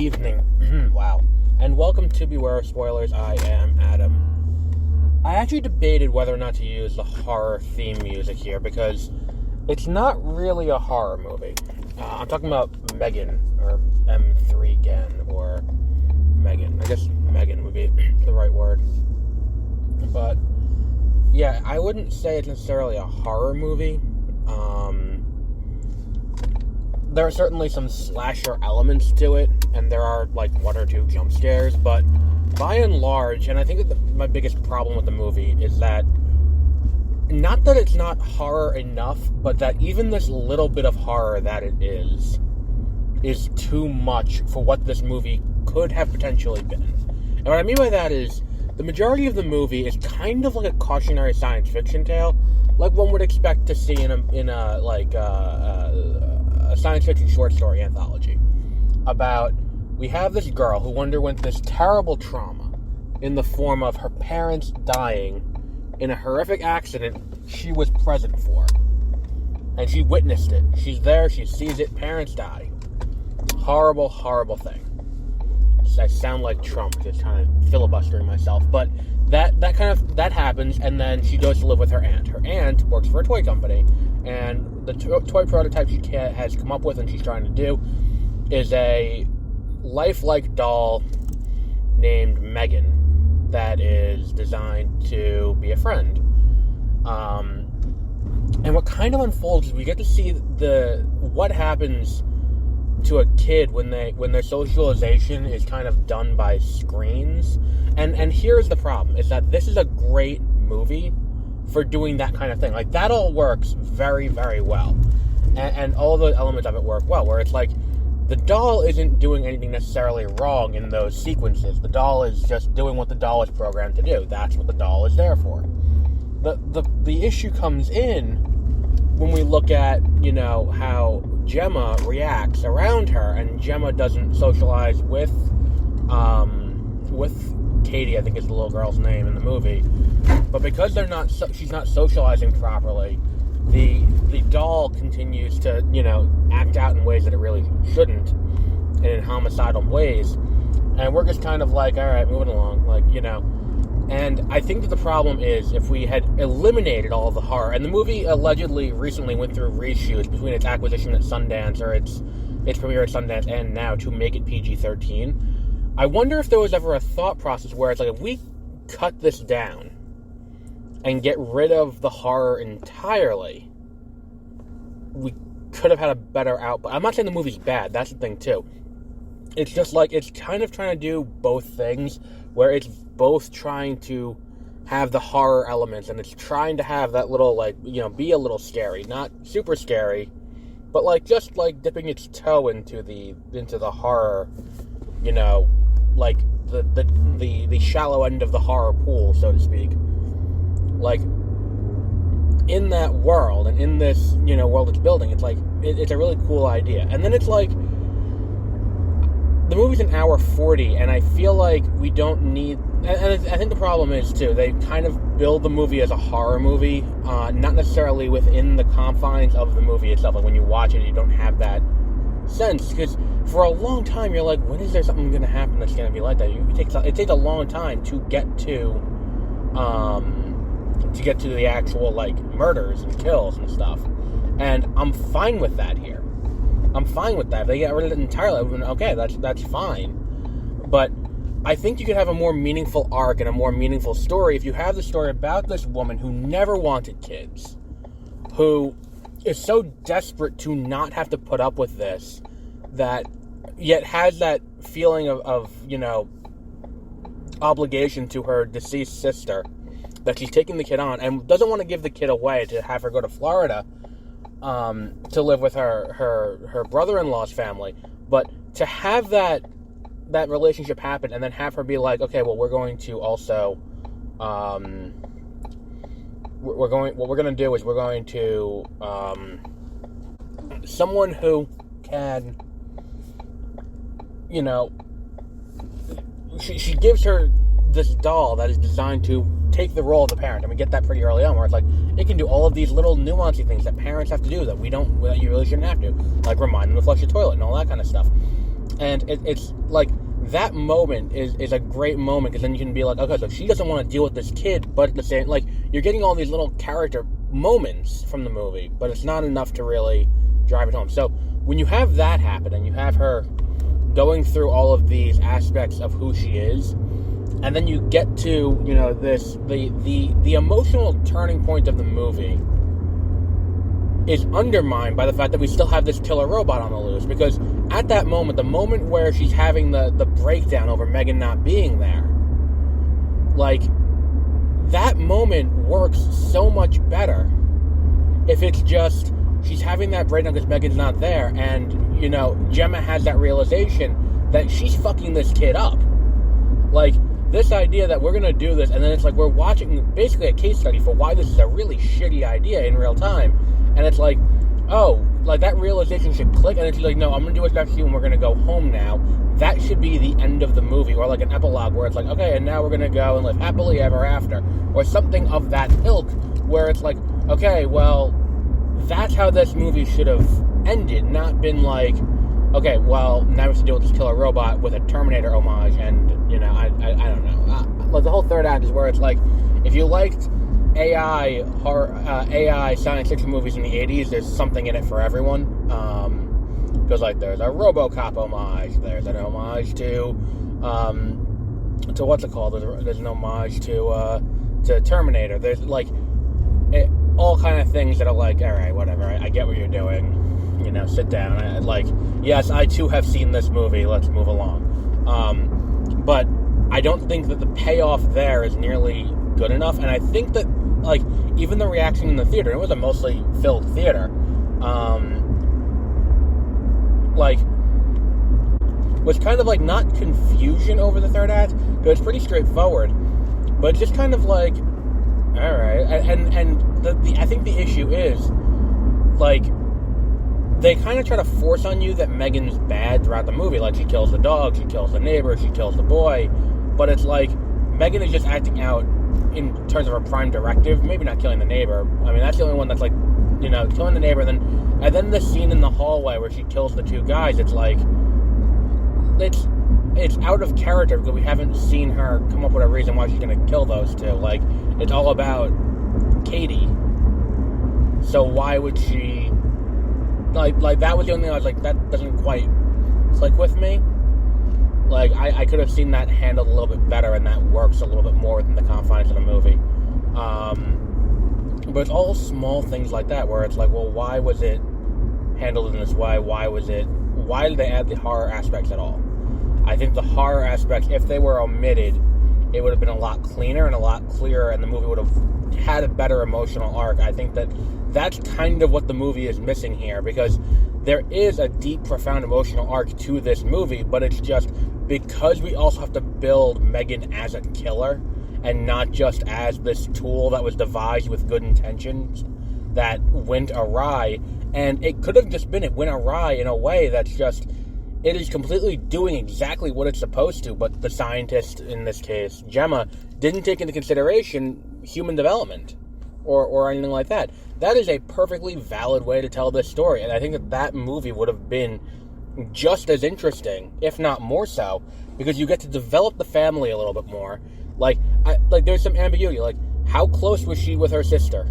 evening. Wow. And welcome to Beware of Spoilers. I am Adam. I actually debated whether or not to use the horror theme music here because it's not really a horror movie. I'm talking about M3gan, or M3gan, or Megan. I guess Megan would be the right word. But, yeah, I wouldn't say it's necessarily a horror movie. There are certainly some slasher elements to it, and there are, like, one or two jump scares, but by and large, and I think that my biggest problem with the movie is that, not that it's not horror enough, but that even this little bit of horror that it is too much for what this movie could have potentially been. And what I mean by that is, the majority of the movie is kind of like a cautionary science fiction tale, like one would expect to see in a science fiction short story anthology about, we have this girl who underwent this terrible trauma in the form of her parents dying in a horrific accident she was present for. And she witnessed it. She's there, she sees it, parents die. Horrible, horrible thing. I sound like Trump, just kind of filibustering myself, but that happens, and then she goes to live with her aunt. Her aunt works for a toy company, and the toy prototype she has come up with and she's trying to do is a lifelike doll named Megan that is designed to be a friend. And what kind of unfolds is we get to see what happens to a kid when their socialization is kind of done by screens. And here's the problem, is that this is a great movie for doing that kind of thing. Like, that all works very, very well. And all those elements of it work well, where it's like, the doll isn't doing anything necessarily wrong in those sequences. The doll is just doing what the doll is programmed to do. That's what the doll is there for. The issue comes in when we look at, how Gemma reacts around her, and Gemma doesn't socialize with Katie, I think is the little girl's name in the movie. But because she's not socializing properly, the doll continues to, act out in ways that it really shouldn't, and in homicidal ways. And we're just kind of like, alright, moving along, And I think that the problem is, if we had eliminated all of the horror, and the movie allegedly recently went through reshoots between its acquisition at Sundance, or its premiere at Sundance, and now to make it PG-13, I wonder if there was ever a thought process where it's like, if we cut this down and get rid of the horror entirely, we could have had a better output. I'm not saying the movie's bad, that's the thing too. It's just like, it's kind of trying to do both things, where it's both trying to have the horror elements, and it's trying to have that little, be a little scary. Not super scary, but, just, dipping its toe into the horror, the shallow end of the horror pool, so to speak. In that world, and in this, world it's building, it's it's a really cool idea. And then it's the movie's an hour 40, and I feel like we don't need... And I think the problem is, too, they kind of build the movie as a horror movie, not necessarily within the confines of the movie itself. Like, when you watch it, you don't have that sense, because for a long time, you're like, when is there something going to happen that's going to be like that? It takes a long time to get to the actual, murders and kills and stuff. And I'm fine with that here. I'm fine with that. If they get rid of it entirely, okay, that's fine. But I think you could have a more meaningful arc and a more meaningful story if you have the story about this woman who never wanted kids, who is so desperate to not have to put up with this, that yet has that feeling of obligation to her deceased sister, that she's taking the kid on, and doesn't want to give the kid away to have her go to Florida to live with her brother-in-law's family, but to have that relationship happen, and then have her be like, okay, well, we're going to also, what we're going to do is we're going to, someone who can, she gives her this doll that is designed to take the role of the parent, and we get that pretty early on, where it's it can do all of these little nuancey things that parents have to do that you really shouldn't have to, remind them to flush the toilet and all that kind of stuff. And it's like, that moment is a great moment, because then you can be like, okay, so she doesn't want to deal with this kid, but at the same, like, you're getting all these little character moments from the movie, but it's not enough to really drive it home. So when you have that happen, and you have her going through all of these aspects of who she is, and then you get to, you know, this, the emotional turning point of the movie is undermined by the fact that we still have this killer robot on the loose. Because at that moment, the moment where she's having the breakdown over M3gan not being there, like, that moment works so much better if it's just she's having that breakdown because M3gan's not there, and, you know, Gemma has that realization that she's fucking this kid up. Like, this idea that we're going to do this, and then it's like we're watching basically a case study for why this is a really shitty idea in real time. And it's like, oh, like, that realization should click, and it's like, no, I'm going to do what's best for you, and we're going to go home now. That should be the end of the movie, or like an epilogue where it's like, okay, and now we're going to go and live happily ever after, or something of that ilk, where it's like, okay, well, that's how this movie should have ended, not been like, okay, well, now we have to deal with this killer robot with a Terminator homage, and, you know, I don't know. Like, the whole third act is where it's like, if you liked AI horror, AI science fiction movies in the 80s, there's something in it for everyone. Because, like, there's a RoboCop homage, there's an homage to what's it called? There's an homage to Terminator. There's, like, all kind of things that are like, all right, whatever, I get what you're doing. You know, sit down. Like, yes, I too have seen this movie. Let's move along. But I don't think that the payoff there is nearly good enough, and I think that, like, even the reaction in the theater, it was a mostly filled theater, like, was kind of like, not confusion over the third act, because it's pretty straightforward, but just kind of like, all right, and I think the issue is, like, they kind of try to force on you that M3gan's bad throughout the movie. Like, she kills the dog, she kills the neighbor, she kills the boy, but it's like, M3gan is just acting out in terms of her prime directive. Maybe not killing the neighbor. I mean, that's the only one that's like, you know, killing the neighbor, and then the scene in the hallway where she kills the two guys, it's like, it's out of character, because we haven't seen her come up with a reason why she's going to kill those two. Like, it's all about Katie. So why would she, like that was the only thing I was like, that doesn't quite click with me. Like, I could have seen that handled a little bit better, and that works a little bit more within the confines of the movie. But it's all small things like that, where it's like, well, why was it handled in this way? Why did they add the horror aspects at all? I think the horror aspects, if they were omitted, it would have been a lot cleaner and a lot clearer, and the movie would have had a better emotional arc. I think that's kind of what the movie is missing here, because there is a deep, profound emotional arc to this movie, but it's just because we also have to build M3gan as a killer, and not just as this tool that was devised with good intentions that went awry. And it could have just been, it went awry in a way that's just, it is completely doing exactly what it's supposed to, but the scientist, in this case, Gemma, didn't take into consideration human development or anything like that. That is a perfectly valid way to tell this story, and I think that movie would have been just as interesting, if not more so, because you get to develop the family a little bit more. Like, there's some ambiguity. Like, how close was she with her sister?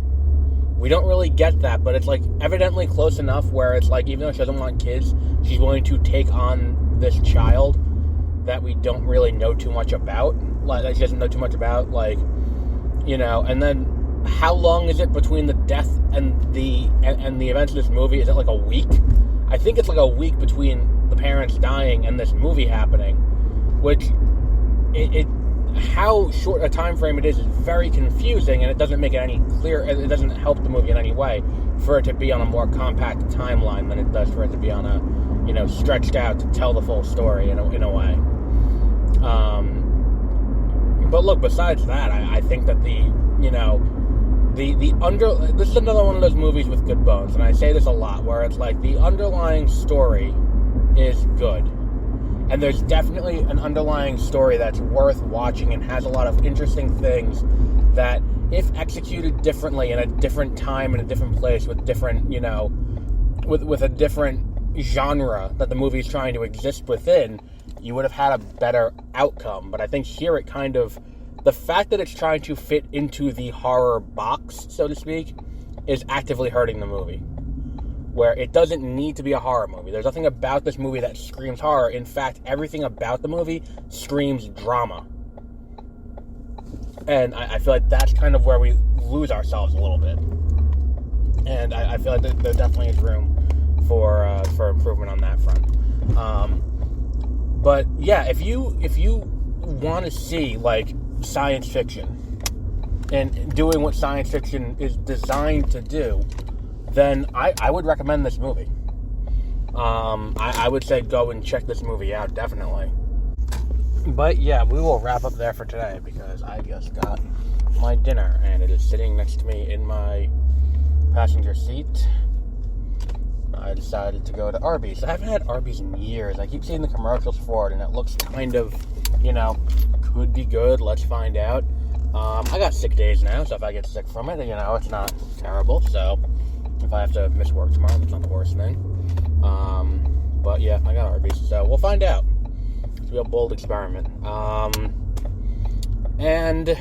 We don't really get that, but it's, like, evidently close enough where it's, like, even though she doesn't want kids, she's willing to take on this child that we don't really know too much about. Like, that she doesn't know too much about, like, you know, and then how long is it between the death and the events of this movie? Is it, like, a week? I think it's, like, a week between the parents dying and this movie happening, which, how short a time frame it is very confusing, and it doesn't make it any clear. It doesn't help the movie in any way for it to be on a more compact timeline than it does for it to be on a, you know, stretched out to tell the full story in a way. But look, besides that, I think that this is another one of those movies with good bones, and I say this a lot, where it's like the underlying story is good. And there's definitely an underlying story that's worth watching and has a lot of interesting things that, if executed differently in a different time, in a different place, with different, you know, with a different genre that the movie is trying to exist within, you would have had a better outcome. But I think here it kind of, the fact that it's trying to fit into the horror box, so to speak, is actively hurting the movie. Where it doesn't need to be a horror movie. There's nothing about this movie that screams horror. In fact, everything about the movie screams drama. And I feel like that's kind of where we lose ourselves a little bit. And I feel like there definitely is room for improvement on that front. But yeah, if you want to see like science fiction and doing what science fiction is designed to do, then I would recommend this movie. I would say go and check this movie out, definitely. But yeah, we will wrap up there for today because I just got my dinner and it is sitting next to me in my passenger seat. I decided to go to Arby's. I haven't had Arby's in years. I keep seeing the commercials for it and it looks kind of, could be good. Let's find out. I got sick days now, so if I get sick from it, it's not terrible. So if I have to miss work tomorrow, that's not the worst thing. But yeah, I got Arby's, so we'll find out. It's a real bold experiment. And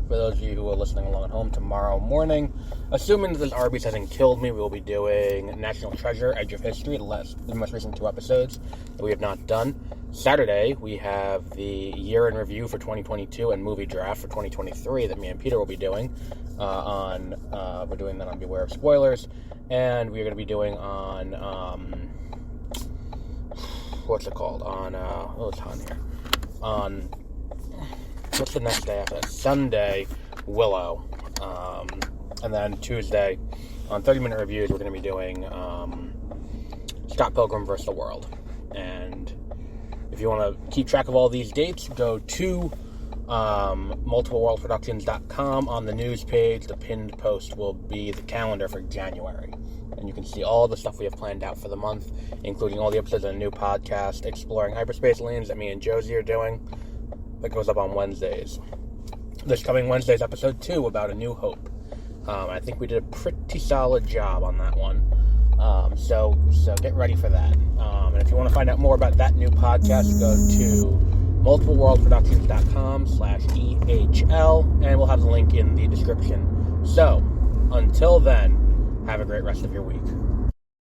for those of you who are listening along at home, tomorrow morning, assuming that this Arby's hasn't killed me, we will be doing National Treasure, Edge of History, the most recent 2 episodes that we have not done. Saturday, we have the year in review for 2022 and movie draft for 2023 that me and Peter will be doing. We're doing that on Beware of Spoilers, and we're going to be doing on, what's it called? It's on here. What's the next day after that? Sunday, Willow. And then Tuesday, on 30-minute reviews, we're going to be doing Scott Pilgrim vs. the World. And if you want to keep track of all these dates, go to multipleworldproductions.com. On the news page, the pinned post will be the calendar for January. And you can see all the stuff we have planned out for the month, including all the episodes of a new podcast, Exploring Hyperspace Lanes, that me and Josie are doing. That goes up on Wednesdays. This coming Wednesday's episode 2 about A New Hope. I think we did a pretty solid job on that one. So get ready for that. And if you want to find out more about that new podcast, go to multipleworldproductions.com/EHL, and we'll have the link in the description. So, until then, have a great rest of your week.